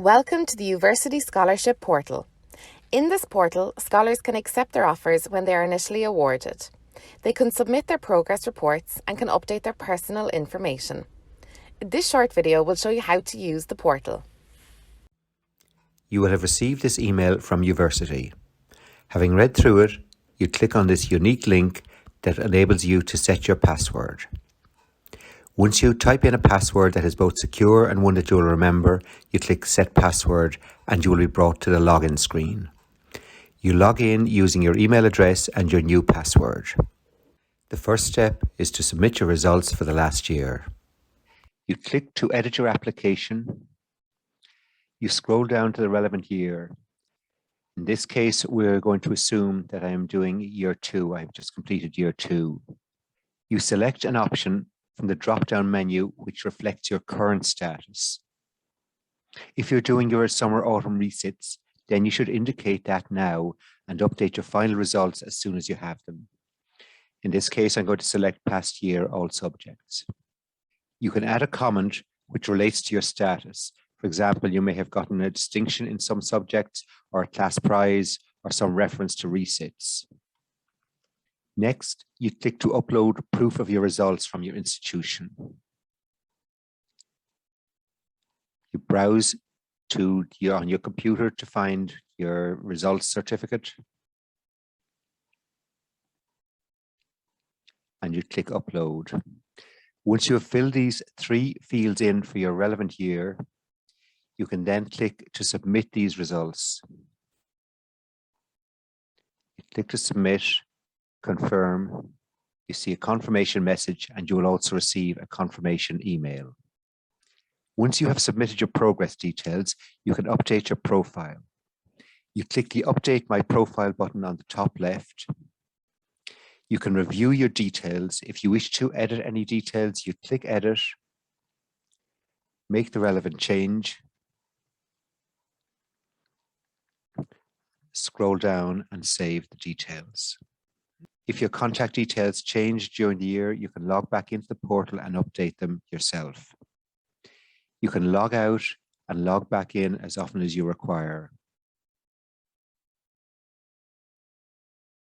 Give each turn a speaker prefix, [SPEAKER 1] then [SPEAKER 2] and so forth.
[SPEAKER 1] Welcome to the Uversity Scholarship Portal. In this portal, scholars can accept their offers when they are initially awarded. They can submit their progress reports and can update their personal information. This short video will show you how to use the portal.
[SPEAKER 2] You will have received this email from Uversity. Having read through it, you click on this unique link that enables you to set your password. Once you type in a password that is both secure and one that you will remember, you click Set Password and you will be brought to the login screen. You log in using your email address and your new password. The first step is to submit your results for the last year. You click to edit your application. You scroll down to the relevant year. In this case, we're going to assume that I am doing year 2. I've just completed year 2. You select an option from the drop-down menu which reflects your current status. If you're doing your summer-autumn resits, then you should indicate that now and update your final results as soon as you have them. In this case, I'm going to select past year, all subjects. You can add a comment which relates to your status. For example, you may have gotten a distinction in some subjects or a class prize or some reference to resits. Next, you click to upload proof of your results from your institution. You browse on your computer to find your results certificate. And you click upload. Once you have filled these 3 fields in for your relevant year, you can then click to submit these results. You click to submit, confirm. You see a confirmation message and you will also receive a confirmation email. Once you have submitted your progress details, you can update your profile. You click the Update My Profile button on the top left. You can review your details. If you wish to edit any details, you click Edit, make the relevant change, scroll down and save the details. If your contact details change during the year, you can log back into the portal and update them yourself. You can log out and log back in as often as you require.